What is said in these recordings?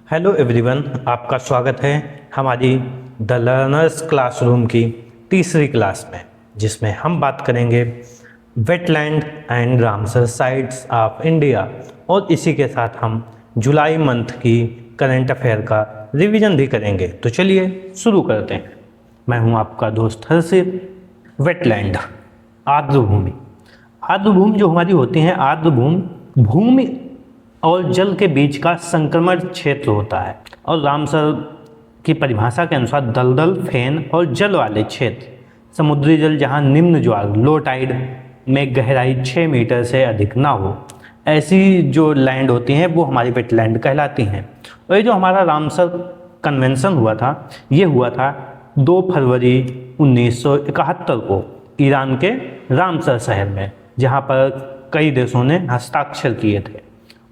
Hello everyone, आपका स्वागत है हमारी द लर्नर्स क्लासरूम की तीसरी क्लास में, जिसमें हम बात करेंगे wetland and Ramsar sites of India. और इसी के साथ हम जुलाई मंथ की करंट अफेयर का रिवीजन भी करेंगे। तो चलिए शुरू करते हैं। मैं हूं आपका दोस्त हर्षित। वेटलैंड, आर्द्रभूमि। आर्द्रभूमि जो हमारी होती हैं, आर्द्रभूमि भूमि और जल के बीच का संक्रमण क्षेत्र होता है। और रामसर की परिभाषा के अनुसार दलदल, फेन और जल वाले क्षेत्र, समुद्री जल जहां निम्न ज्वार लो टाइड में गहराई 6 मीटर से अधिक ना हो, ऐसी जो लैंड होती हैं वो हमारी वेटलैंड कहलाती हैं। और ये जो हमारा रामसर कन्वेंशन हुआ था, ये हुआ था 2 फरवरी 1971 को ईरान के रामसर शहर में, जहाँ पर कई देशों ने हस्ताक्षर किए थे।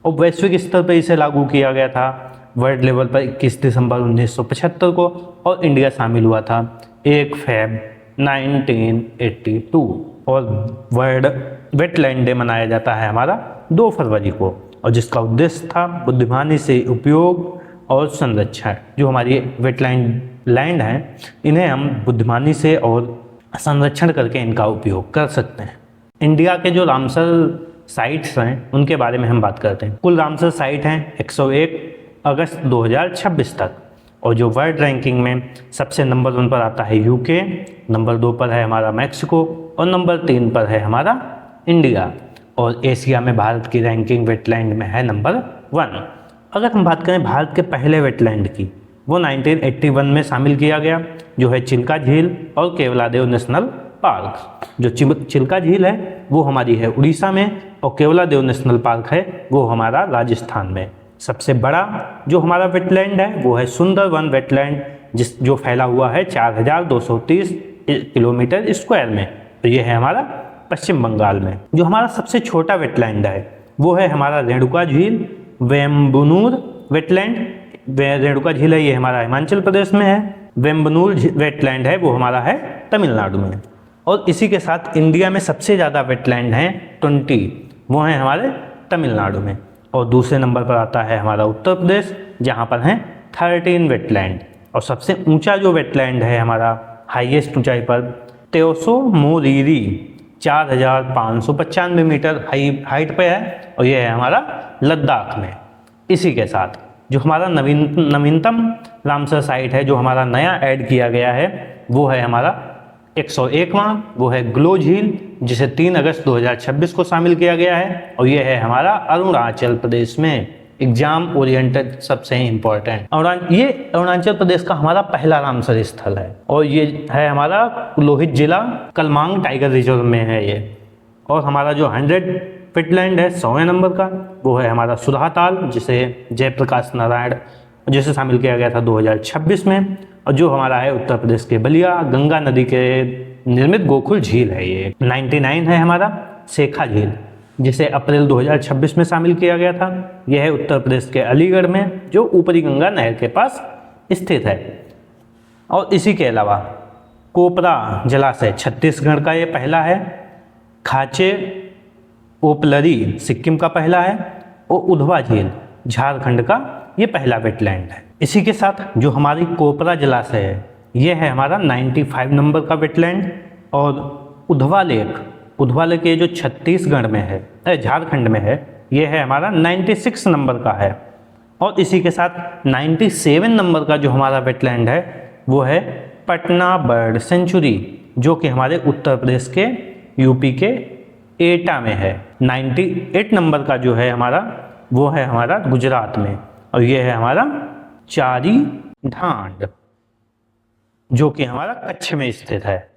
और वैश्विक स्तर पर इसे लागू किया गया था वर्ल्ड लेवल पर 21 दिसंबर 1975 को, और इंडिया शामिल हुआ था 1 फरवरी 1982। और वर्ल्ड वेटलैंड डे मनाया जाता है हमारा 2 फरवरी को, और जिसका उद्देश्य था बुद्धिमानी से उपयोग और संरक्षण। जो हमारी वेटलैंड लैंड हैं, इन्हें हम बुद्धिमानी से और संरक्षण करके इनका उपयोग कर सकते हैं। इंडिया के जो रामसर साइट्स हैं उनके बारे में हम बात करते हैं। कुल रामसर साइट हैं 101 अगस्त 2026 तक। और जो वर्ल्ड रैंकिंग में सबसे नंबर 1 पर आता है यूके, नंबर 2 पर है हमारा मैक्सिको, और नंबर 3 पर है हमारा इंडिया। और एशिया में भारत की रैंकिंग वेटलैंड में है नंबर 1। अगर हम बात करें भारत के पहले वेटलैंड की, वो 1981 में शामिल किया गया, जो है चिल्का झील और केवलादेव नेशनल पार्क। जो चिल्का झील है वो हमारी है उड़ीसा में, और केवलादेव नेशनल पार्क है वो हमारा राजस्थान में। सबसे बड़ा जो हमारा वेटलैंड है वो है सुंदरवन वेटलैंड, जो फैला हुआ है 4230 किलोमीटर स्क्वायर में। तो ये है हमारा पश्चिम बंगाल में। जो हमारा सबसे छोटा वेटलैंड है वो है हमारा रेणुका झील, वेम्बनूर वेटलैंड। रेणुका झील है ये हमारा हिमाचल प्रदेश में है। वेम्बनूर वेटलैंड है वो हमारा है तमिलनाडु में। और इसी के साथ इंडिया में सबसे ज़्यादा वेटलैंड हैं 20, वो हैं हमारे तमिलनाडु में। और दूसरे नंबर पर आता है हमारा उत्तर प्रदेश, जहाँ पर हैं 13 वेटलैंड। और सबसे ऊंचा जो वेटलैंड है हमारा हाईएस्ट ऊंचाई पर तेओसो मोरीरी 4595 मीटर हाइट पे है, और ये है हमारा लद्दाख में। इसी के साथ जो हमारा नवीनतम रामसर साइट है, जो हमारा नया ऐड किया गया है, वो है हमारा 101वां, वो है ग्लो झील, जिसे 3 अगस्त 2026 को शामिल किया गया है। और ये है हमारा अरुणाचल प्रदेश में। एग्जाम ओरिएंटेड सबसे इम्पोर्टेंट। और ये अरुणाचल प्रदेश का हमारा पहला रामसर स्थल है, और ये है हमारा लोहित जिला कलमांग टाइगर रिजर्व में है ये। और हमारा जो 100 वेटलैंड है 100वें नंबर का, वो है हमारा सुधाताल, जिसे जयप्रकाश नारायण जिसे शामिल किया गया था 2026 में। और जो हमारा है उत्तर प्रदेश के बलिया गंगा नदी के निर्मित गोकुल झील है ये। 99 है हमारा शेखा झील, जिसे अप्रैल 2026 में शामिल किया गया था। यह है उत्तर प्रदेश के अलीगढ़ में, जो ऊपरी गंगा नहर के पास स्थित है। और इसी के अलावा कोपरा जलाशय छत्तीसगढ़ का ये पहला है। खाचे ओपलरी सिक्किम का पहला है। और उधवा झील झारखंड का ये पहला वेटलैंड है। इसी के साथ जो हमारी कोपरा जलाशय है, ये है हमारा 95 नंबर का वेटलैंड। और उधवा लेक ये जो छत्तीसगढ़ में है, झारखंड में है, ये है हमारा 96 नंबर का है। और इसी के साथ 97 नंबर का जो हमारा वेटलैंड है वो है पटना बर्ड सेंचुरी, जो कि हमारे उत्तर प्रदेश के यूपी के एटा में है। 98 नंबर का जो है हमारा वो है हमारा गुजरात में, और ये है हमारा चारी ढांड, जो कि हमारा कच्छ में स्थित है।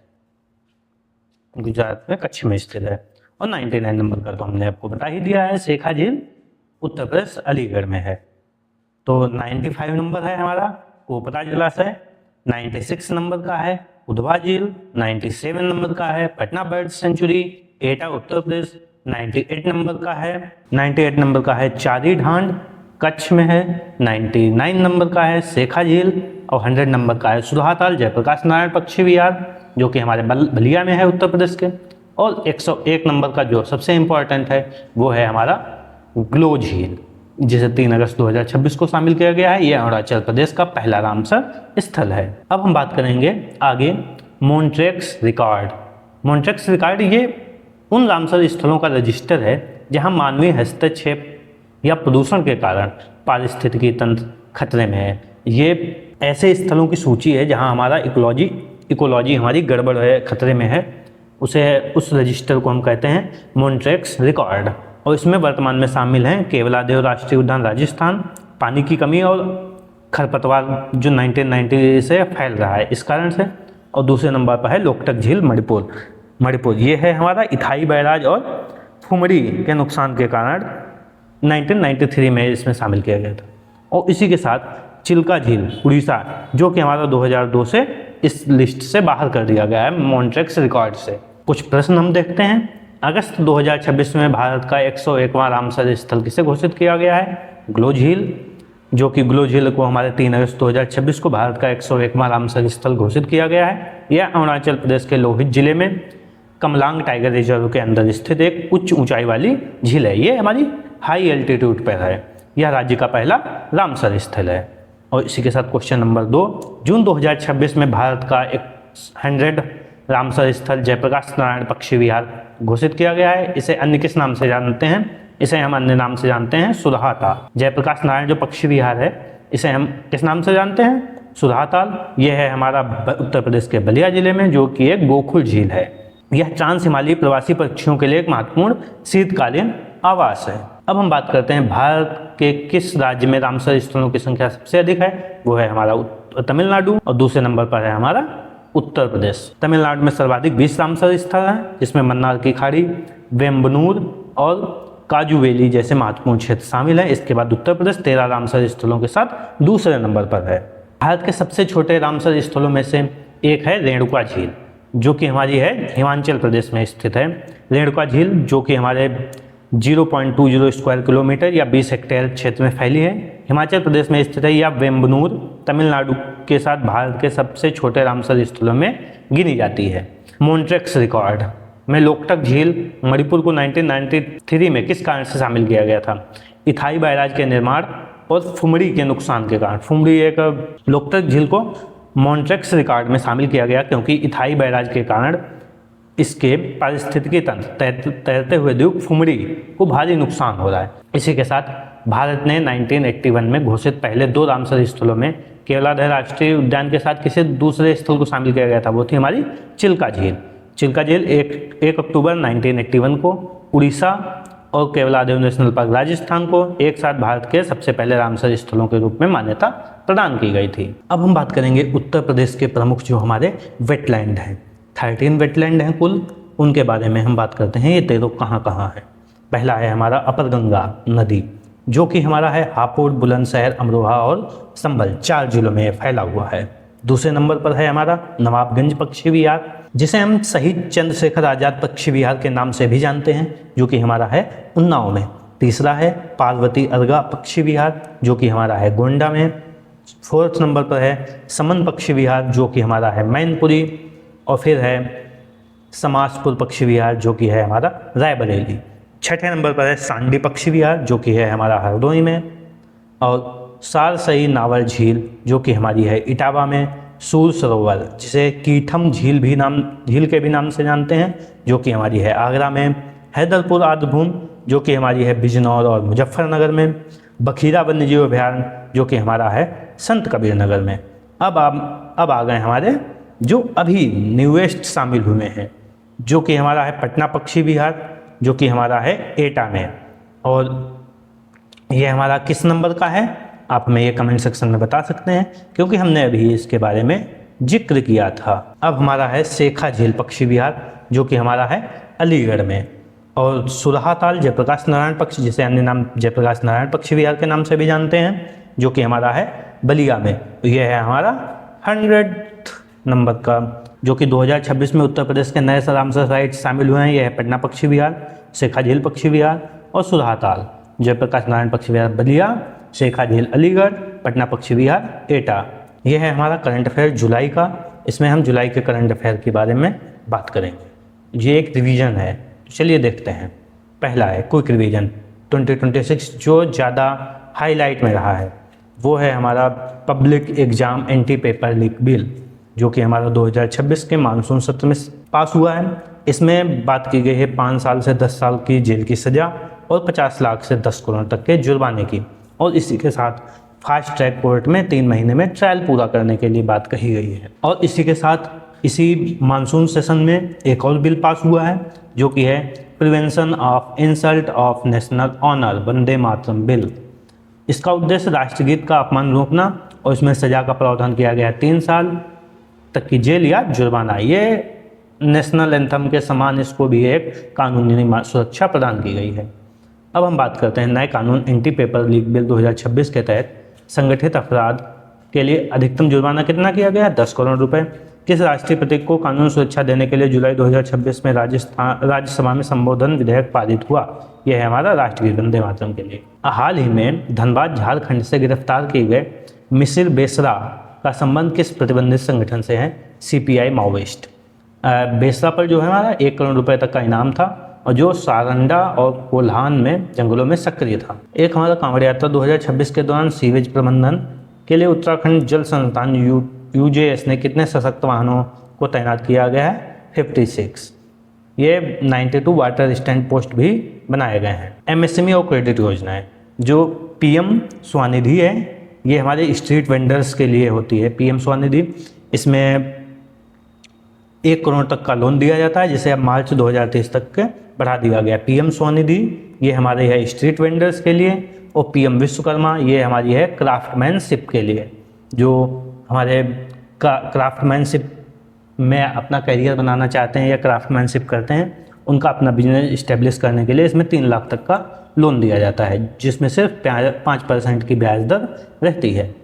गुजरात में कच्छ में स्थित है। और 99 नंबर का तो हमने आपको बता ही दिया है, शेखा झील उत्तर प्रदेश अलीगढ़ में है। तो 95 नंबर है हमारा कोपरा जलाशय, 96 नंबर का है उधवा झील, 97 नंबर का है पटना बर्ड सेंचुरी एटा उत्तर प्रदेश, 98 नंबर का है चारी ढांड कच्छ में है, 99 नंबर का है शेखा झील, और 100 नंबर का है सुधाताल जयप्रकाश नारायण पक्षी विहार, जो कि हमारे बलिया में है उत्तर प्रदेश के। और 101 नंबर का जो सबसे इम्पोर्टेंट है वो है हमारा ग्लो झील, जिसे 3 अगस्त 2026 को शामिल किया गया है। यह अरुणाचल प्रदेश का पहला रामसर स्थल है। अब हम बात करेंगे आगे मॉन्ट्रेक्स रिकॉर्ड। मॉन्ट्रेक्स रिकॉर्ड ये उन रामसर स्थलों का रजिस्टर है जहां मानवीय हस्तक्षेप या प्रदूषण के कारण पारिस्थितिकी तंत्र खतरे में है। ये ऐसे स्थलों की सूची है जहां हमारा इकोलॉजी हमारी गड़बड़ है, खतरे में है, उस रजिस्टर को हम कहते हैं मॉन्ट्रेक्स रिकॉर्ड। और इसमें वर्तमान में शामिल हैं केवलादेव राष्ट्रीय उद्यान राजस्थान, पानी की कमी और खरपतवार जो 1990 से फैल रहा है इस कारण से। और दूसरे नंबर पर है लोकटक झील मणिपुर ये है हमारा इथाई बैराज और फुमरी के नुकसान के कारण 1993 में इसमें शामिल किया गया था। और इसी के साथ चिल्का झील उड़ीसा जो कि हमारा 2002 से इस लिस्ट से बाहर कर दिया गया है मॉन्ट्रेक्स रिकॉर्ड से। कुछ प्रश्न हम देखते हैं। अगस्त 2026 में भारत का 101वां रामसर स्थल किसे घोषित किया गया है? ग्लो झील, जो कि ग्लो झील को हमारे 3 अगस्त 2026 को भारत का 101वां रामसर स्थल घोषित किया गया है। यह अरुणाचल प्रदेश के लोहित जिले में कमलांग टाइगर रिजर्व के अंदर स्थित एक उच्च ऊंचाई वाली झील है। ये हमारी हाई एल्टीट्यूड पर है। यह राज्य का पहला रामसर स्थल है। और इसी के साथ क्वेश्चन नंबर 2, जून 2026 में भारत का 100 रामसर स्थल जयप्रकाश नारायण पक्षी विहार घोषित किया गया है। इसे अन्य किस नाम से जानते हैं? इसे हम अन्य नाम से जानते हैं सुधाताल। जयप्रकाश नारायण जो पक्षी विहार है इसे हम किस नाम से जानते हैं? सुधाताल। यह है हमारा उत्तर प्रदेश के बलिया जिले में, जो कि एक गोकुल झील है। यह ट्रांस हिमालयी प्रवासी पक्षियों के लिए एक महत्वपूर्ण शीतकालीन आवास है। अब हम बात करते हैं भारत के किस राज्य में रामसर स्थलों की संख्या सबसे अधिक है? वो है हमारा तमिलनाडु। और दूसरे नंबर पर है हमारा उत्तर प्रदेश। तमिलनाडु में सर्वाधिक 20 रामसर स्थल हैं, जिसमें मन्नार की खाड़ी, वेम्बनूर और काजुवेली जैसे महत्वपूर्ण क्षेत्र शामिल हैं। इसके बाद उत्तर प्रदेश 13 रामसर स्थलों के साथ दूसरे नंबर पर है। भारत के सबसे छोटे रामसर स्थलों में से एक है रेणुका झील, जो कि हमारी है हिमाचल प्रदेश में स्थित है। रेणुका झील जो कि हमारे 0.20 स्क्वायर किलोमीटर या 20 हेक्टेयर क्षेत्र में फैली है, हिमाचल प्रदेश में स्थित है। या वेम्बनूर तमिलनाडु के साथ भारत के सबसे छोटे रामसर स्थलों में गिनी जाती है। मॉन्ट्रेक्स रिकॉर्ड में लोकटक झील मणिपुर को 1993 में किस कारण से शामिल किया गया था? इथाई बैराज के निर्माण और फुमरी के नुकसान के कारण। फुमरी एक लोकटक झील को मॉन्ट्रेक्स रिकॉर्ड में शामिल किया गया क्योंकि इथाई बैराज के कारण इसके पारिस्थितिकी तंत्र तैरते हुए द्वीप फुमरी को भारी नुकसान हो रहा है। इसी के साथ भारत ने 1981 में घोषित पहले 2 रामसर स्थलों में केवलादेव राष्ट्रीय उद्यान के साथ किसी दूसरे स्थल को शामिल किया गया था? वो थी हमारी चिल्का झील। चिल्का झील 1 अक्टूबर 1981 को उड़ीसा और केवलादेव नेशनल पार्क राजस्थान को एक साथ भारत के सबसे पहले रामसर स्थलों के रूप में मान्यता प्रदान की गई थी। अब हम बात करेंगे उत्तर प्रदेश के प्रमुख जो हमारे वेटलैंड हैं। 13 वेटलैंड हैं कुल, उनके बारे में हम बात करते हैं। ये 13 कहाँ कहाँ है? पहला है हमारा अपर गंगा नदी, जो कि हमारा है हापुड़, बुलंदशहर, अमरोहा और संभल 4 जिलों में फैला हुआ है। दूसरे नंबर पर है हमारा नवाबगंज पक्षी विहार, जिसे हम शहीद चंद्रशेखर आजाद पक्षी विहार के नाम से भी जानते हैं, जो कि हमारा है उन्नाव में। तीसरा है पार्वती अर्गा पक्षी विहार, जो कि हमारा है गोंडा में। 4th नंबर पर है समन पक्षी विहार, जो कि हमारा है मैनपुरी। और फिर है समासपुर पक्षी विहार, जो कि है हमारा रायबरेली। 6ठे नंबर पर है सांडी पक्षी विहार, जो कि है हमारा हरदोई में। और सारसई नावर झील, जो कि हमारी है इटावा में। सूर सरोवर, जिसे कीठम झील के भी नाम से जानते हैं, जो कि हमारी है आगरा में। हैदरपुर आर्द्रभूमि, जो कि हमारी है बिजनौर और मुजफ्फरनगर में। बखीरा वन्यजीव अभयारण्य, जो कि हमारा है संत कबीर नगर में। अब आ गए हमारे जो अभी न्यूएस्ट शामिल हुए हैं, जो कि हमारा है पटना पक्षी विहार, जो कि हमारा है एटा में। और ये हमारा किस नंबर का है? आप हमें ये कमेंट सेक्शन में बता सकते हैं, क्योंकि हमने अभी इसके बारे में जिक्र किया था। अब हमारा है शेखा झील पक्षी विहार, जो कि हमारा है अलीगढ़ में। और सुरहाताल जयप्रकाश नारायण पक्षी, जिसे अन्य नाम जयप्रकाश नारायण पक्षी विहार के नाम से भी जानते हैं, जो कि हमारा है बलिया में। यह है हमारा 100th नंबर का, जो कि 2026 में उत्तर प्रदेश के नए रामसर साइट शामिल हुए हैं। यह है पटना पक्षी विहार, शेखा झील पक्षी विहार और सुरहाताल जयप्रकाश नारायण पक्षी विहार बलिया, शेखा झील अलीगढ़, पटना पक्षी विहार एटा। यह है हमारा करंट अफेयर जुलाई का। इसमें हम जुलाई के करंट अफेयर के बारे में बात करेंगे। ये एक रिवीजन है, तो चलिए देखते हैं। पहला है क्विक रिवीजन। 2026 जो ज़्यादा हाईलाइट में रहा है वो है हमारा public exam anti paper leak bill, जो कि हमारा 2026 के मानसून सत्र में पास हुआ है। इसमें बात की गई है 5 साल से 10 साल की जेल की सज़ा और 50 लाख से 10 करोड़ तक के जुर्माने की, और इसी के साथ फास्ट ट्रैक कोर्ट में 3 महीने में ट्रायल पूरा करने के लिए बात कही गई है। और इसी के साथ इसी मानसून सेशन में एक और बिल पास हुआ है जो कि है prevention of insult of national honour Vande Mataram bill. इसका उद्देश्य राष्ट्रगीत का अपमान रोकना और इसमें सजा का प्रावधान किया गया 3 साल तक की जेल या जुर्माना। ये नेशनल एंथम के समान इसको भी एक कानूनी सुरक्षा प्रदान की गई है। अब हम बात करते हैं नए कानून एंटी पेपर लीक बिल 2026 के तहत संगठित अपराध के लिए अधिकतम जुर्माना कितना किया गया? 10 करोड़ रुपए। किस राष्ट्रीय प्रतीक को कानून सुरक्षा देने के लिए जुलाई 2026 में राज्यसभा में संबोधन विधेयक पारित हुआ? यह है हमारा राष्ट्रगीत वंदे मातरम के लिए। हाल ही में धनबाद झारखंड से गिरफ्तार किए गए मिसिर बेसरा का संबंध किस प्रतिबंधित संगठन से है? CPI Maoist. बेसरा पर जो है हमारा 1 करोड़ रुपए तक का इनाम था और जो सारंडा और कोल्हान में जंगलों में सक्रिय था। एक हमारा कांवड़ यात्रा 2026 के दौरान सीवेज प्रबंधन के लिए उत्तराखंड जल संस्थान UJS ने कितने सशक्त वाहनों को तैनात किया गया है? 56। ये 92 वाटर स्टैंड पोस्ट भी बनाए गए हैं। MSME और क्रेडिट योजनाएं, जो PM स्वनिधि है, ये हमारे स्ट्रीट वेंडर्स के लिए होती है। PM स्वनिधि, इसमें 1 करोड़ तक का लोन दिया जाता है जिसे अब मार्च 2023 तक के बढ़ा दिया गया। PM स्वनिधि ये हमारे है स्ट्रीट वेंडर्स के लिए, और PM विश्वकर्मा ये हमारी है क्राफ्टमैनशिप के लिए, जो हमारे क्राफ्टमैनशिप में अपना करियर बनाना चाहते हैं या क्राफ्टमैनशिप करते हैं, उनका अपना बिजनेस इस्टेब्लिश करने के लिए इसमें 3 लाख तक का लोन दिया जाता है, जिसमें सिर्फ 5% की ब्याज दर रहती है।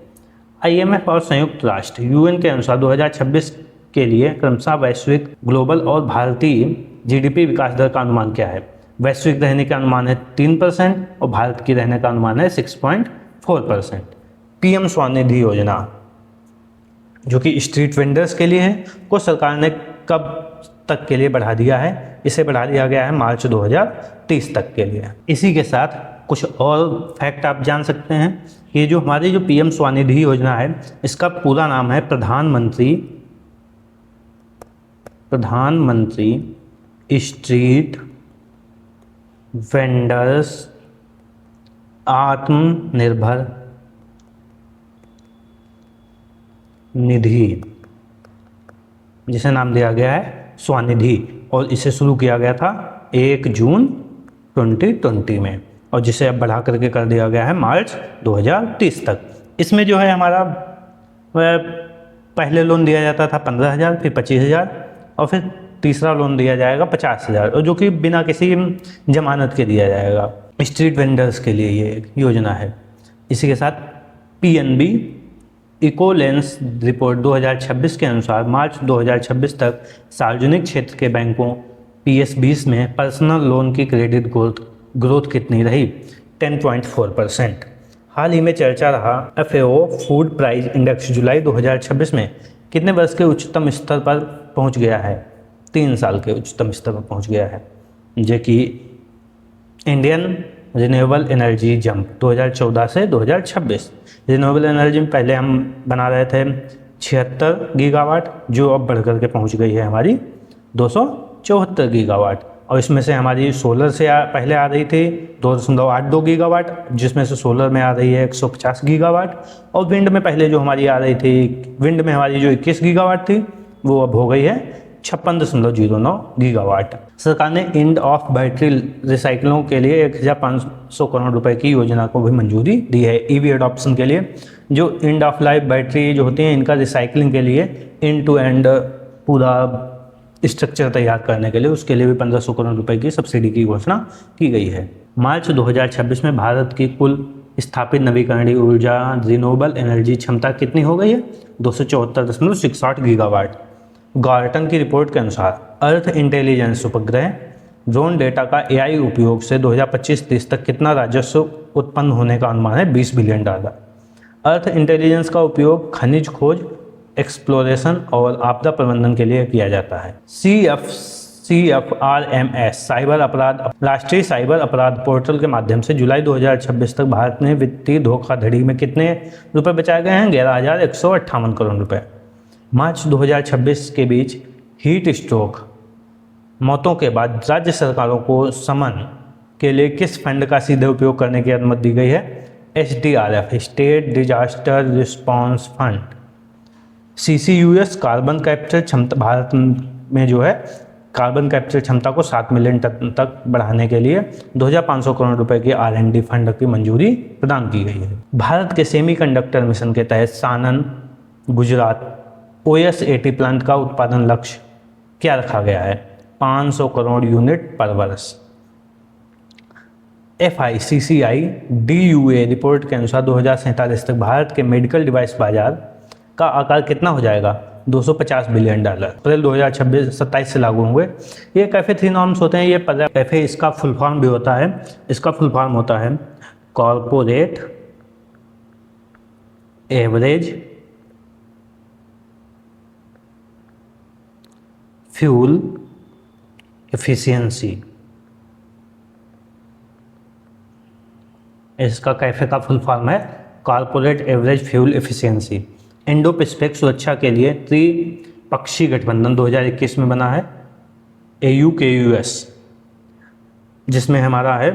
IMF और संयुक्त राष्ट्र UN के अनुसार 2026 के लिए क्रमशः वैश्विक, ग्लोबल और भारतीय GDP विकास दर का अनुमान क्या है? वैश्विक रहने का अनुमान है 3% और भारत की रहने का अनुमान है 6.4%। PM स्वनिधि योजना जो कि स्ट्रीट वेंडर्स के लिए है, को सरकार ने कब तक के लिए बढ़ा दिया है? इसे बढ़ा दिया गया है मार्च 2030 तक के लिए। इसी के साथ कुछ और फैक्ट आप जान सकते हैं। ये जो हमारी जो PM स्वनिधि योजना है, इसका पूरा नाम है प्रधानमंत्री स्ट्रीट वेंडर्स आत्मनिर्भर निधि, जिसे नाम दिया गया है स्वनिधि, और इसे शुरू किया गया था 1 जून 2020 में, और जिसे अब बढ़ा करके कर दिया गया है मार्च 2030 तक। इसमें जो है हमारा पहले लोन दिया जाता था 15,000, फिर 25,000, और फिर तीसरा लोन दिया जाएगा 50,000, और जो कि बिना किसी जमानत के दिया जाएगा। स्ट्रीट वेंडर्स के लिए ये योजना है। इसी के साथ PNB इकोलेंस रिपोर्ट 2026 के अनुसार मार्च 2026 तक सार्वजनिक क्षेत्र के बैंकों PSBs में पर्सनल लोन की क्रेडिट ग्रोथ कितनी रही? 10.4%। हाल ही में चर्चा रहा FAO फूड प्राइस इंडेक्स जुलाई 2026 में कितने वर्ष के उच्चतम स्तर पर पहुंच गया है? 3 साल के उच्चतम स्तर पर पहुंच गया है, जो कि इंडियन रिन्यूएबल एनर्जी जंप 2014 से 2026। रिन्यूएबल एनर्जी में पहले हम बना रहे थे 76 गीगावाट, जो अब बढ़ कर के पहुँच गई है हमारी 274 गीगावाट, और इसमें से हमारी सोलर से पहले आ रही थी 2.82 गीगावाट, जिसमें से सोलर में आ रही है 150 गीगावाट, और विंड में पहले जो हमारी आ रही थी, विंड में हमारी जो 21 गीगावाट थी, वो अब हो गई है 56.09 गीगावाट। सरकार ने एंड ऑफ बैटरी रिसाइकलों के लिए 1,500 करोड़ रुपए की योजना को भी मंजूरी दी है। EV एडॉप्शन के लिए जो एंड ऑफ लाइफ बैटरी जो होती हैं, इनका रिसाइकलिंग के लिए एंड टू एंड पूरा स्ट्रक्चर तैयार करने के लिए, उसके लिए भी 1,500 करोड़ रुपए की सब्सिडी की घोषणा की गई है। मार्च 2026 में भारत की कुल स्थापित नवीकरणीय ऊर्जा रिन्यूएबल एनर्जी क्षमता कितनी हो गई है? 274.68 गीगावाट। गार्टन की रिपोर्ट के अनुसार अर्थ इंटेलिजेंस उपग्रह ड्रोन डेटा का AI उपयोग से 2025-30 तक कितना राजस्व उत्पन्न होने का अनुमान है? $20 बिलियन। अर्थ इंटेलिजेंस का उपयोग खनिज खोज, एक्सप्लोरेशन और आपदा प्रबंधन के लिए किया जाता है। CFRMS साइबर अपराध राष्ट्रीय साइबर अपराध पोर्टल के माध्यम से जुलाई 2026 तक भारत में वित्तीय धोखाधड़ी में कितने रुपए बचाए गए हैं? 11,158 करोड़ रुपए। मार्च 2026 के बीच हीट स्ट्रोक मौतों के बाद राज्य सरकारों को समन के लिए किस फंड का सीधे उपयोग करने की अनुमति दी गई है? SDRF state disaster response fund. CCUS carbon capture क्षमता भारत में जो है कार्बन कैप्चर क्षमता को 7 मिलियन टन तक बढ़ाने के लिए 2,500 करोड़ रुपए की R&D फंड की मंजूरी प्रदान की गई है। भारत के सेमीकंडक्टर मिशन के तहत सानन गुजरात OS80 प्लांट का उत्पादन लक्ष्य क्या रखा गया है? 500 करोड़ यूनिट पर वर्ष। FICCI DUA रिपोर्ट के अनुसार 2047 तक भारत के मेडिकल डिवाइस बाजार का आकार कितना हो जाएगा? $250 बिलियन। अप्रैल 2027 से लागू होंगे। ये कैफे 3 नॉर्म्स होते हैं। ये कैफे इसका फुल फॉर्म भी होता है। इसका फुल फॉर्म होता है कॉरपोरेट एवरेज फ्यूल एफिशिएंसी। इसका कैफे का फुल फॉर्म है corporate average fuel efficiency. Indo Pacific सुरक्षा के लिए त्रिपक्षीय गठबंधन 2021 में बना है AUKUS, जिसमें हमारा है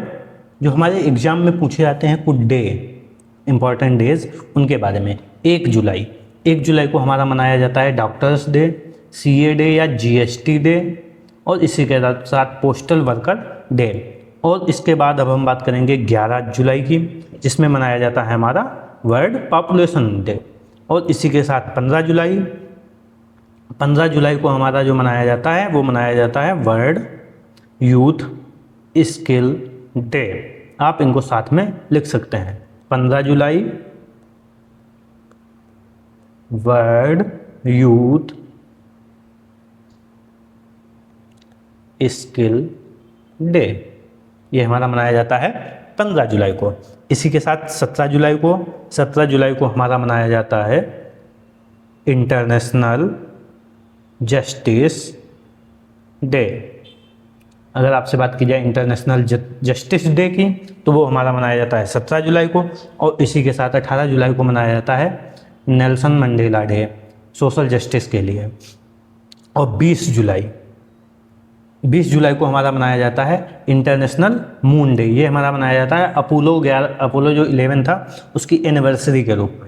जो हमारे एग्जाम में पूछे जाते हैं कुछ डे इंपॉर्टेंट डेज उनके बारे में। 1 जुलाई को हमारा मनाया जाता है डॉक्टर्स डे, CA डे या GST डे, और इसी के साथ पोस्टल वर्कर डे। और इसके बाद अब हम बात करेंगे 11 जुलाई की, जिसमें मनाया जाता है हमारा वर्ल्ड पॉपुलेशन डे। और इसी के साथ 15 जुलाई को हमारा जो मनाया जाता है वो मनाया जाता है वर्ल्ड यूथ स्किल डे। आप इनको साथ में लिख सकते हैं। 15 जुलाई वर्ल्ड यूथ स्किल डे, ये हमारा मनाया जाता है 15 जुलाई को। इसी के साथ 17 जुलाई को हमारा मनाया जाता है इंटरनेशनल जस्टिस डे। अगर आपसे बात की जाए इंटरनेशनल जस्टिस डे की, तो वो हमारा मनाया जाता है 17 जुलाई को। और इसी के साथ 18 जुलाई को मनाया जाता है Nelson Mandela day social justice के लिए। और 20 जुलाई को हमारा मनाया जाता है इंटरनेशनल मून डे। ये हमारा मनाया जाता है अपोलो जो 11 था उसकी एनिवर्सरी के रूप में।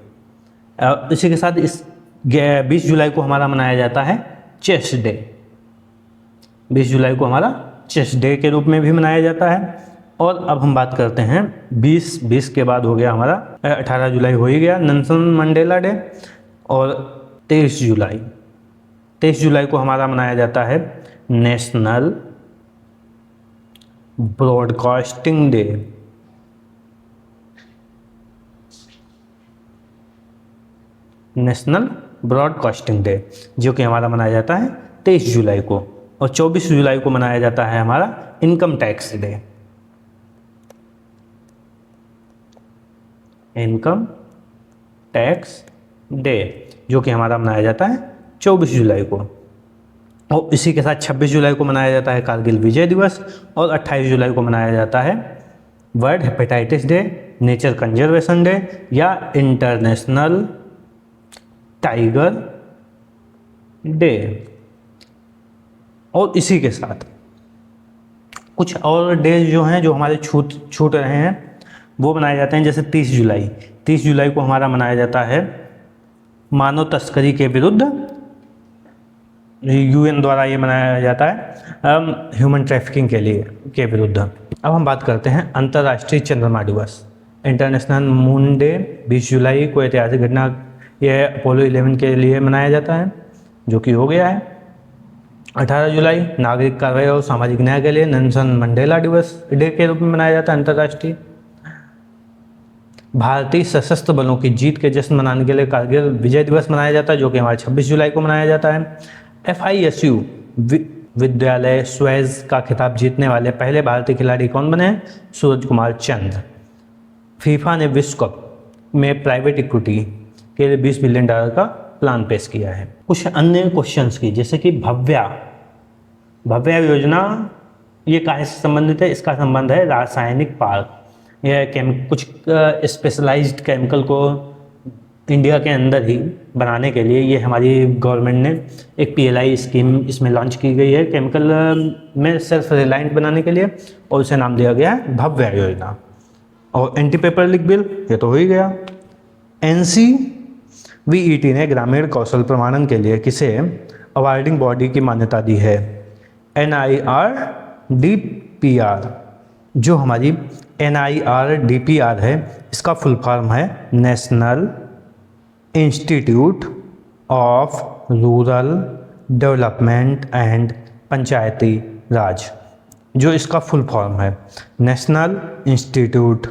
इसी के साथ इस 20 जुलाई को हमारा मनाया जाता है चेस डे। 20 जुलाई को हमारा चेस डे के रूप में भी मनाया जाता है। और अब हम बात करते हैं 20 के बाद हो गया हमारा 18 जुलाई हो ही गया नेल्सन मंडेला डे। और 23 जुलाई को हमारा मनाया जाता है national broadcasting day. National broadcasting day जो कि हमारा मनाया जाता है 23 जुलाई को। और 24 जुलाई को मनाया जाता है हमारा income tax day. Income tax day जो कि हमारा मनाया जाता है 24 जुलाई को। और इसी के साथ 26 जुलाई को मनाया जाता है कारगिल विजय दिवस। और 28 जुलाई को मनाया जाता है world hepatitis day, nature conservation day या इंटरनेशनल टाइगर डे। और इसी के साथ कुछ और डेज जो हैं जो हमारे छूट रहे हैं वो मनाए जाते हैं। जैसे 30 जुलाई को हमारा मनाया जाता है मानव तस्करी के विरुद्ध, UN द्वारा ये मनाया जाता है ह्यूमन ट्रैफिकिंग के विरुद्ध। अब हम बात करते हैं अंतर्राष्ट्रीय चंद्रमा दिवस, इंटरनेशनल मून डे। 20 जुलाई को ऐतिहासिक घटना यह अपोलो 11 के लिए मनाया जाता है जो कि हो गया है। 18 जुलाई नागरिक कार्रवाई और सामाजिक न्याय के लिए नेल्सन मंडेला दिवस डे के रूप में मनाया जाता है अंतर्राष्ट्रीय। भारतीय सशस्त्र बलों की जीत के जश्न मनाने के लिए कारगिल विजय दिवस मनाया जाता है जो कि हमारे 26 जुलाई को मनाया जाता है। FISU विद्यालय स्वेज का खिताब जीतने वाले पहले भारतीय खिलाड़ी कौन बने हैं? सूरज कुमार चंद। फीफा ने विश्व कप में प्राइवेट इक्विटी के लिए $20 बिलियन का प्लान पेश किया है। कुछ अन्य क्वेश्चंस की, जैसे कि भव्या भव्य योजना ये काहे से संबंधित है? इसका संबंध है रासायनिक पार्क। यह कुछ स्पेशलाइज्ड केमिकल को इंडिया के अंदर ही बनाने के लिए ये हमारी गवर्नमेंट ने एक PLI स्कीम इसमें लॉन्च की गई है, केमिकल में सेल्फ रिलायंट बनाने के लिए, और उसे नाम दिया गया है भव्य योजना। और एंटी पेपर लीक बिल, ये तो हो ही गया। NCVET ने ग्रामीण कौशल प्रमाणन के लिए किसे अवार्डिंग बॉडी की मान्यता दी है? NIRDPR। जो हमारी NIRDPR है इसका फुल फॉर्म है national institute of rural development and panchayati raj. जो इसका फुल फॉर्म है national institute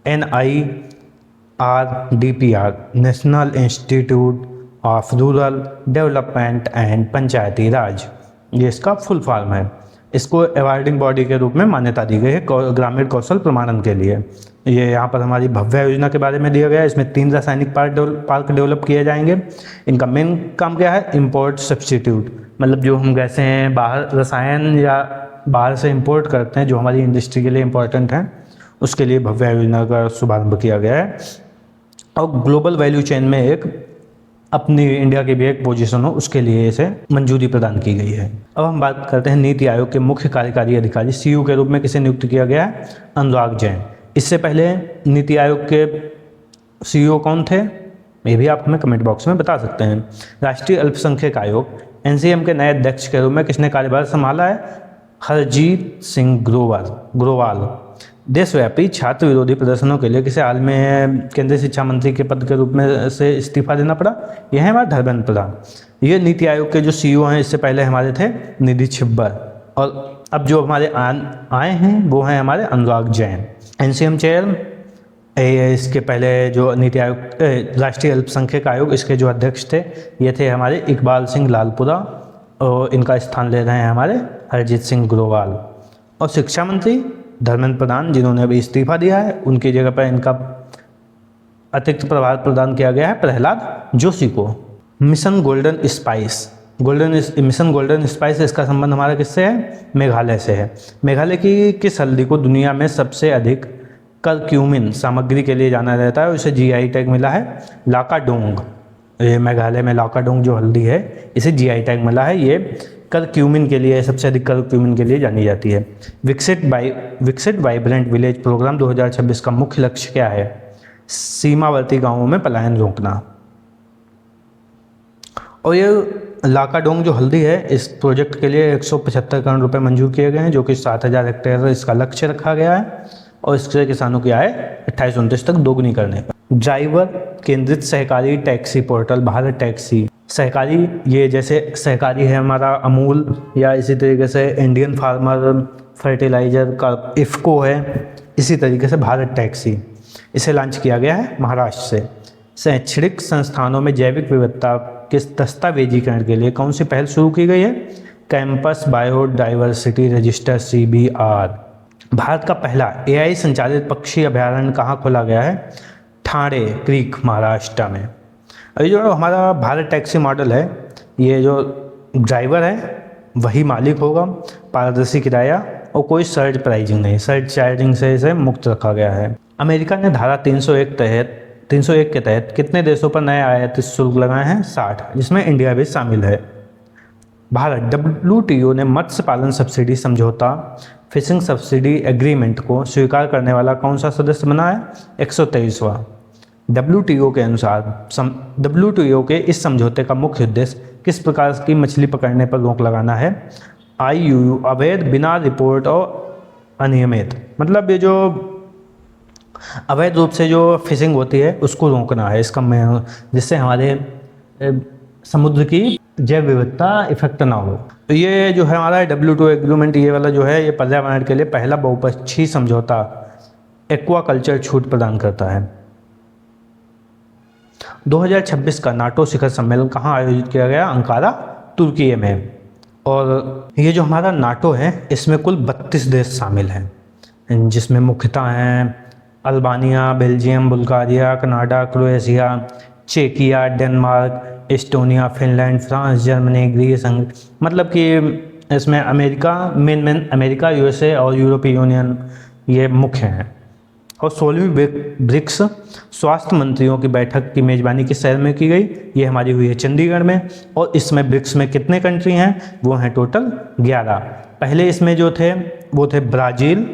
NIRDPR, national institute of rural development and panchayati raj, ये इसका फुल फॉर्म है। इसको अवार्डिंग बॉडी के रूप में मान्यता दी गई है ग्रामीण कौशल प्रमाणन के लिए। ये यहाँ पर हमारी भव्य योजना के बारे में दिया गया है। इसमें 3 रासायनिक पार्क डेवलप किए जाएंगे। इनका मेन काम क्या है? इंपोर्ट सब्स्टिट्यूट, मतलब जो हम गैसें हैं बाहर रसायन या बाहर से इंपोर्ट करते हैं जो हमारी इंडस्ट्री के लिए इंपॉर्टेंट हैं, उसके लिए भव्य योजना का शुभारंभ किया गया है। और ग्लोबल वैल्यू चेन में एक अपनी इंडिया की भी एक पोजीशन हो, उसके लिए इसे मंजूरी प्रदान की गई है। अब हम बात करते हैं नीति आयोग के मुख्य कार्यकारी अधिकारी CEO के रूप में किसे नियुक्त किया गया है? अनुराग जैन। इससे पहले नीति आयोग के CEO कौन थे? ये भी आप हमें कमेंट बॉक्स में बता सकते हैं। राष्ट्रीय अल्पसंख्यक आयोग NCM के नए अध्यक्ष के रूप में किसने कार्यभार संभाला है? हरजीत सिंह ग्रोवाल। देशव्यापी छात्र विरोधी प्रदर्शनों के लिए किसे हाल में केंद्रीय शिक्षा मंत्री के पद के रूप में से इस्तीफा देना पड़ा? यह है हमारा धर्मेंद्र प्रधान। ये नीति आयोग के जो CEO हैं इससे पहले हमारे थे निधि छिब्बर, और अब जो हमारे आए हैं वो हैं हमारे अनुराग जैन। NCM चेयर इसके पहले जो नीति आयोग राष्ट्रीय अल्पसंख्यक आयोग इसके जो अध्यक्ष थे ये थे हमारे इकबाल सिंह लालपुरा, और इनका स्थान ले रहे हैं हमारे हरजीत सिंह ग्रोवाल। और शिक्षा मंत्री धर्मेंद्र प्रधान, जिन्होंने अभी इस्तीफा दिया है, उनकी जगह पर इनका अतिरिक्त प्रभार प्रदान किया गया है प्रहलाद जोशी को। मिशन गोल्डन स्पाइस इसका संबंध हमारा किससे है? मेघालय से है। मेघालय की किस हल्दी को दुनिया में सबसे अधिक करक्यूमिन सामग्री के लिए जाना जाता है? उसे GI टैग मिला है लाकाडोंग। ये मेघालय में लाकाडोंग जो हल्दी है इसे GI टैग मिला है। ये करक्यूमिन के लिए, सबसे अधिक करक्यूमिन के लिए जानी जाती है। विकसित वाइब्रेंट विलेज प्रोग्राम 2026 का मुख्य लक्ष्य क्या है? सीमावर्ती गांवों में पलायन रोकना। और ये लाकाडोंग जो हल्दी है इस प्रोजेक्ट के लिए 175 करोड़ रुपए मंजूर किए गए हैं, जो कि 7000 हेक्टेयर इसका लक्ष्य रखा गया है, और इससे किसानों की आय 28-29 तक दोगुनी करने का। ड्राइवर केंद्रित सहकारी टैक्सी पोर्टल भारत टैक्सी। सहकारी, ये जैसे सहकारी है हमारा अमूल, या इसी तरीके से इंडियन फार्मर फर्टिलाइजर का इफ़को है, इसी तरीके से भारत टैक्सी, इसे लॉन्च किया गया है महाराष्ट्र से। शैक्षणिक संस्थानों में जैविक विविधता के दस्तावेजीकरण के लिए कौन सी पहल शुरू की गई है? Campus biodiversity register CBR। Bharat का पहला AI संचालित पक्षी अभयारण्य कहाँ खोला गया है? ठाणे क्रीक, महाराष्ट्र में। अभी जो हमारा भारत टैक्सी मॉडल है, ये जो ड्राइवर है वही मालिक होगा, पारदर्शी किराया और कोई सर्च प्राइजिंग नहीं, सर्च चार्जिंग से इसे मुक्त रखा गया है। अमेरिका ने धारा 301 के तहत कितने देशों पर नए आयातित शुल्क लगाए हैं? 60, जिसमें इंडिया भी शामिल है। भारत WTO ने मत्स्य पालन सब्सिडी समझौता फिशिंग सब्सिडी एग्रीमेंट को स्वीकार करने वाला कौन सा सदस्य बना है? 123वां। WTO के अनुसार WTO के इस समझौते का मुख्य उद्देश्य किस प्रकार की मछली पकड़ने पर रोक लगाना है? IUU अवैध, बिना रिपोर्ट और अनियमित, मतलब ये जो अवैध रूप से जो फिशिंग होती है उसको रोकना है इसका, जिससे हमारे समुद्र की जैव विविधता इफेक्ट ना हो। तो ये जो है हमारा WTO एग्रीमेंट, ये वाला जो है ये पर्यावरण के लिए पहला बहुपक्षीय समझौता एक्वाकल्चर छूट प्रदान करता है। 2026 का नाटो शिखर सम्मेलन कहाँ आयोजित किया गया? अंकारा, तुर्की में। और ये जो हमारा नाटो है इसमें कुल 32 देश शामिल हैं, जिसमें मुख्यतः हैं Albania, Belgium, Bulgaria, Canada, Croatia, चेकिया, Denmark, Estonia, Finland, France, Germany, Greece, मतलब कि इसमें अमेरिका मेन अमेरिका, यूएसए और यूरोपीय यूनियन ये मुख्य हैं। और 16वीं ब्रिक्स स्वास्थ्य मंत्रियों की बैठक की मेज़बानी किस शहर में की गई? ये हमारी हुई है चंडीगढ़ में। और इसमें ब्रिक्स में कितने कंट्री हैं? वो हैं टोटल 11। पहले इसमें जो थे वो थे ब्राज़ील,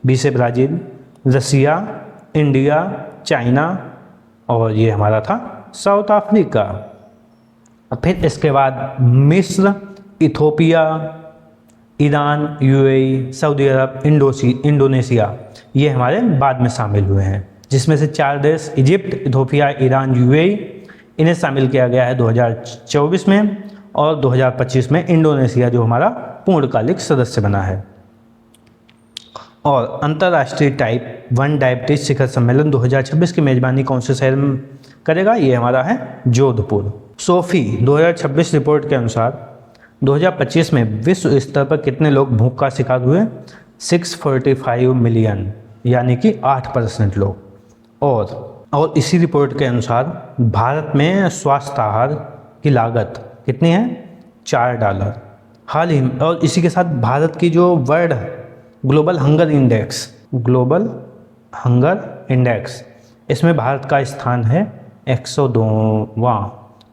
बी से ब्राज़ील, रसिया, इंडिया, चाइना और ये हमारा था साउथ अफ्रीका। फिर इसके बाद मिस्र, इथोपिया, ईरान, यूएई, सऊदी अरब, इंडोनेशिया ये हमारे बाद में शामिल हुए हैं, जिसमें से 4 देश इजिप्ट, इथोपिया, ईरान, यूएई इन्हें शामिल किया गया है 2024 में। और 2025 में इंडोनेशिया जो हमारा पूर्णकालिक सदस्य बना है। और अंतर्राष्ट्रीय टाइप 1 डायबिटीज शिखर सम्मेलन 2026 की मेज़बानी कौन से शहर में करेगा? ये हमारा है जोधपुर। सोफी 2026 रिपोर्ट के अनुसार 2025 में विश्व स्तर पर कितने लोग भूख का शिकार हुए? 645 मिलियन, यानी कि 8% लोग। और इसी रिपोर्ट के अनुसार भारत में स्वास्थ्य आहार की लागत कितनी है? $4। हाल ही में, और इसी के साथ भारत की जो वर्ल्ड ग्लोबल हंगर इंडेक्स इसमें भारत का स्थान है 102वां।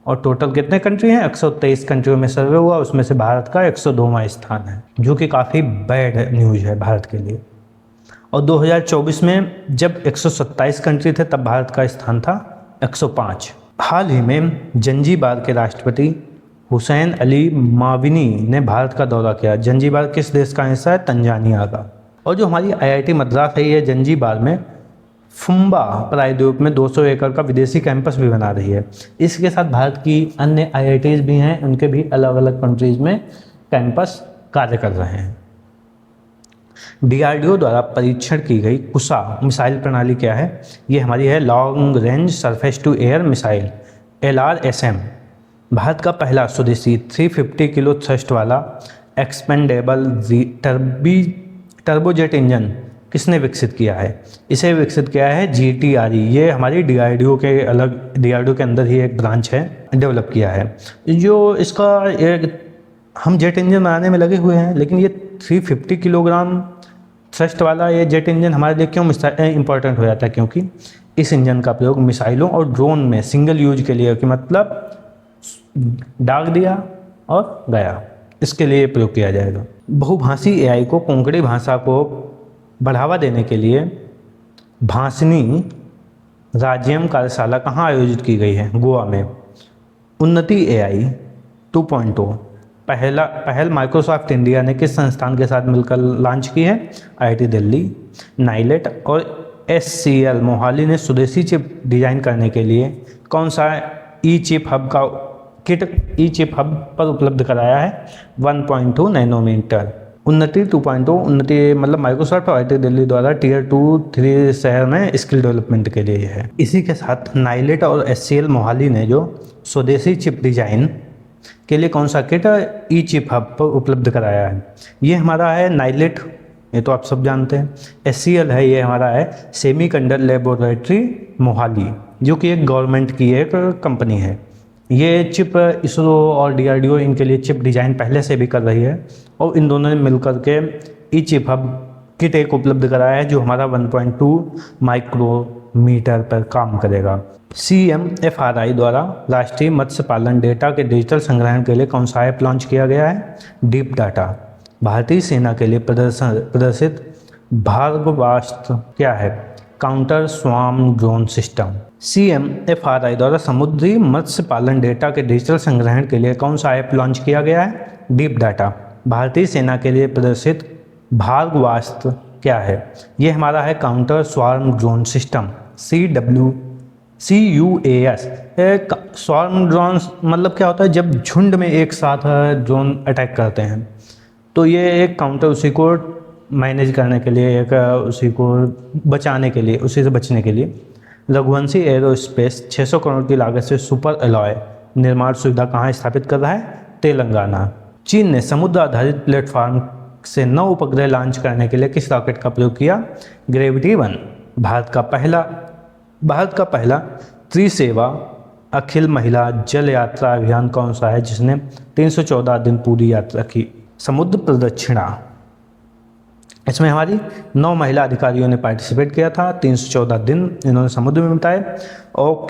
और टोटल कितने कंट्री हैं? 123 कंट्रियों में सर्वे हुआ, उसमें से भारत का 102वां स्थान है, जो कि काफ़ी बैड न्यूज़ है भारत के लिए। और 2024 में जब 127 कंट्री थे तब भारत का स्थान था 105। हाल ही में जंजीबार के राष्ट्रपति हुसैन अली माविनी ने भारत का दौरा किया। जंजीबार किस देश का हिस्सा है? तंजानिया का। और जो हमारी आईआईटी मद्रास है ये जंजीबार में फुम्बा प्रायद्वीप में 200 एकड़ का विदेशी कैंपस भी बना रही है। इसके साथ भारत की अन्य आईआईटीज भी हैं, उनके भी अलग अलग कंट्रीज़ में कैंपस कार्य कर रहे हैं। डीआरडीओ द्वारा परीक्षण की गई कुसा मिसाइल प्रणाली क्या है? ये हमारी है long range surface to air missile LRSM। Bharat का पहला स्वदेशी 350 किलो थ्रस्ट वाला एक्सपेंडेबल टर्बोजेट इंजन किसने विकसित किया है? इसे विकसित किया है GTRE। ये हमारी डीआरडीओ के अंदर ही एक ब्रांच है, डेवलप किया है। जो इसका हम जेट इंजन बनाने में लगे हुए हैं, लेकिन ये 350 किलोग्राम थ्रस्ट वाला ये जेट इंजन हमारे लिए क्यों इम्पोर्टेंट हो जाता है? क्योंकि इस इंजन का प्रयोग मिसाइलों और ड्रोन में सिंगल यूज के लिए, कि मतलब दाग दिया और गया, इसके लिए प्रयोग किया जाएगा। बहुभाषी एआई को कोंकणी भाषा को बढ़ावा देने के लिए भाषिनी राज्यम कार्यशाला कहाँ आयोजित की गई है? गोवा में। उन्नति एआई 2.0 पहल माइक्रोसॉफ्ट इंडिया ने किस संस्थान के साथ मिलकर लॉन्च की है? आईआईटी दिल्ली, नाइलेट और SCL मोहाली ने स्वदेशी चिप डिजाइन करने के लिए कौन सा ई चिप हब पर उपलब्ध कराया है? 1.2 नैनोमीटर। उन्नति 2.0 उन्नति मतलब माइक्रोसॉफ्ट और आईआईटी दिल्ली द्वारा Tier 2-3 शहर में स्किल डेवलपमेंट के लिए है। इसी के साथ नाइलेट और SCL मोहाली ने जो स्वदेशी चिप डिजाइन के लिए कौन सा किट ई चिप हब पर उपलब्ध कराया है? ये हमारा है नाइलेट, ये तो आप सब जानते हैं। SCL है, ये हमारा है सेमीकंडक्टर लेबोरेटरी मोहाली, जो कि एक गवर्नमेंट की एक कंपनी है। ये चिप इसरो और DRDO इनके लिए चिप डिज़ाइन पहले से भी कर रही है, और इन दोनों ने मिलकर के ई चिप हब किट एक उपलब्ध कराया है, जो हमारा 1.2 माइक्रोमीटर पर काम करेगा। CMFRI द्वारा राष्ट्रीय मत्स्य पालन डेटा के डिजिटल संग्रहण के लिए कौन सा ऐप लॉन्च किया गया है? Deep data. भारतीय सेना के लिए प्रदर्शित भार्गवास्त्र क्या है? Counter swarm drone system. CMFRI द्वारा समुद्री मत्स्य पालन डेटा के डिजिटल संग्रहण के लिए कौन सा ऐप लॉन्च किया गया है? Deep data. भारतीय सेना के लिए प्रदर्शित भार्गवास्त्र क्या है? ये हमारा है counter swarm drone system CUAS। Swarm drone मतलब क्या होता है? जब झुंड में एक साथ ड्रोन अटैक करते हैं, तो ये एक काउंटर उसी को मैनेज करने के लिए, एक उसी को बचाने के लिए, उसी से बचने के लिए रघुवंशी एरोस्पेस 600 करोड़ की लागत से सुपर अलॉय निर्माण सुविधा कहाँ स्थापित कर रहा है? तेलंगाना। चीन ने समुद्र आधारित प्लेटफॉर्म से 9 उपग्रह लॉन्च करने के लिए किस रॉकेट का प्रयोग किया? ग्रेविटी 1। भारत का पहला त्रिसेवा अखिल महिला जल यात्रा अभियान कौन सा है, जिसने 314 दिन पूरी यात्रा की? समुद्र प्रदक्षिणा, इसमें हमारी 9 महिला अधिकारियों ने पार्टिसिपेट किया था। 314 दिन इन्होंने समुद्र में बिताए और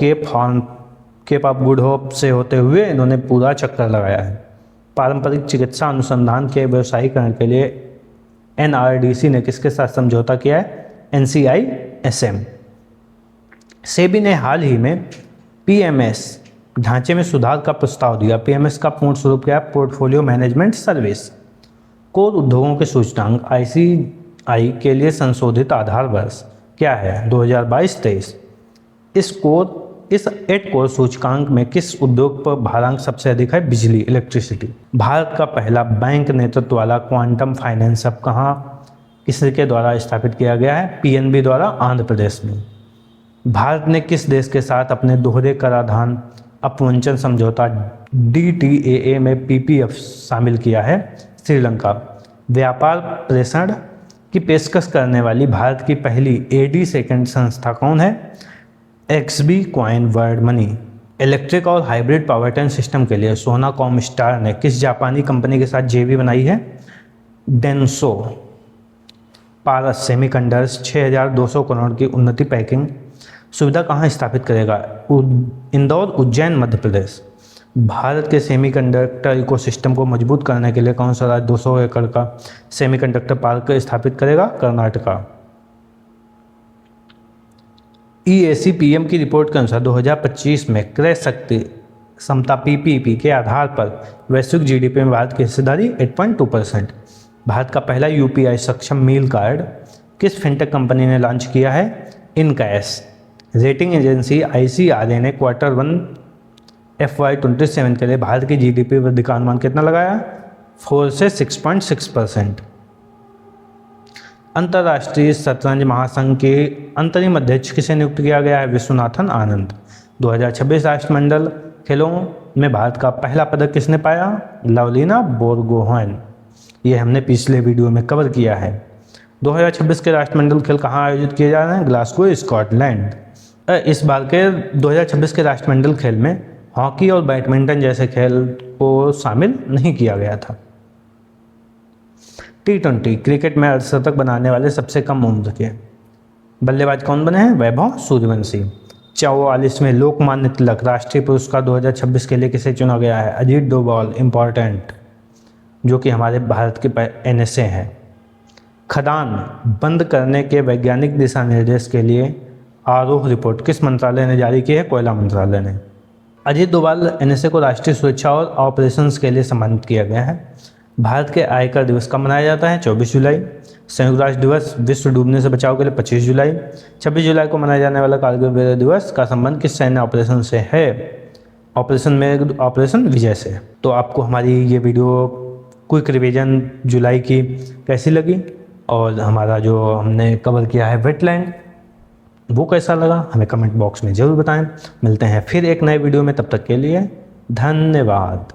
केप ऑफ गुड होप से होते हुए इन्होंने पूरा चक्कर लगाया है। पारंपरिक चिकित्सा अनुसंधान के व्यवसायीकरण के लिए NRDC ने किसके साथ समझौता किया है? NCISM। सेबी ने हाल ही में PMS ढांचे में सुधार का प्रस्ताव दिया। PMS का पूर्ण स्वरूप क्या है? Portfolio management service. कोर उद्योगों के सूचकांक ICI के लिए संशोधित आधार वर्ष क्या है? 2022-23। इस 8 कोर सूचकांक में किस उद्योग पर भारांक सबसे अधिक है? बिजली, इलेक्ट्रिसिटी। भारत का पहला बैंक नेतृत्व वाला क्वांटम फाइनेंस हब कहाँ किसके द्वारा स्थापित किया गया है? PNB द्वारा, आंध्र प्रदेश में। भारत ने किस देश के साथ अपने दोहरे कराधान अपवंचन समझौता DTAA में PPF शामिल किया है? श्रीलंका। व्यापार प्रेषण की पेशकश करने वाली भारत की पहली AD सेकंड संस्था कौन है? XB coin world money. Electric और हाइब्रिड पावरट्रेन सिस्टम के लिए सोनाकॉम स्टार ने किस जापानी कंपनी के साथ JV बनाई है? डेंसो। पारस सेमीकंडक्टर्स 6200 करोड़ की उन्नति पैकिंग सुविधा कहाँ स्थापित करेगा? इंदौर, उज्जैन, मध्य प्रदेश। भारत के सेमीकंडक्टर इकोसिस्टम को मजबूत करने के लिए कौन सा राज्य 200 एकड़ का सेमीकंडक्टर पार्क स्थापित करेगा? कर्नाटका। EAC PM की रिपोर्ट के अनुसार 2025 में क्रय शक्ति समता PPP के आधार पर वैश्विक GDP में भारत की हिस्सेदारी 8.2%। भारत का पहला UPI सक्षम मील कार्ड किस फिनटेक कंपनी ने लॉन्च किया है? इनकैश। रेटिंग एजेंसी ICRA ने Q1 FY27 के लिए भारत की GDP वृद्धि का अनुमान कितना लगाया? 4 से 6.6%। अंतर्राष्ट्रीय शतरंज महासंघ के अंतरिम अध्यक्ष किसे नियुक्त किया गया है? विश्वनाथन आनंद। 2026 राष्ट्रमंडल खेलों में भारत का पहला पदक किसने पाया? लवलीना बोरगोहेन। ये हमने पिछले वीडियो में कवर किया है। 2026 के राष्ट्रमंडल खेल कहाँ आयोजित किए जा रहे हैं? Glasgow, Scotland. इस बार के 2026 के राष्ट्रमंडल खेल में हॉकी और बैडमिंटन जैसे खेल को शामिल नहीं किया गया था। T20 क्रिकेट में अर्धशतक बनाने वाले सबसे कम उम्र के बल्लेबाज कौन बने हैं? वैभव सूर्यवंशी। 44वें लोकमान्य तिलक राष्ट्रीय पुरस्कार 2026 के लिए किसे चुना गया है? अजीत डोभाल, इम्पॉर्टेंट, जो कि हमारे भारत के NSA हैं। खदान बंद करने के वैज्ञानिक दिशा निर्देश के लिए आरोह रिपोर्ट किस मंत्रालय ने जारी की है? कोयला मंत्रालय ने। अजीत डोभाल NSA को राष्ट्रीय सुरक्षा और ऑपरेशंस के लिए सम्मानित किया गया है। भारत के आयकर दिवस कब मनाया जाता है? 24 जुलाई। संयुक्त राष्ट्र दिवस विश्व डूबने से बचाव के लिए 25 जुलाई। 26 जुलाई को मनाया जाने वाला कारगिल विजय दिवस का संबंध किस सैन्य ऑपरेशन से है? ऑपरेशन विजय से। तो आपको हमारी ये वीडियो क्विक रिवीजन जुलाई की कैसी लगी और हमारा जो हमने कवर किया है वेटलैंड वो कैसा लगा हमें कमेंट बॉक्स में ज़रूर बताएं। मिलते हैं फिर एक नए वीडियो में, तब तक के लिए धन्यवाद।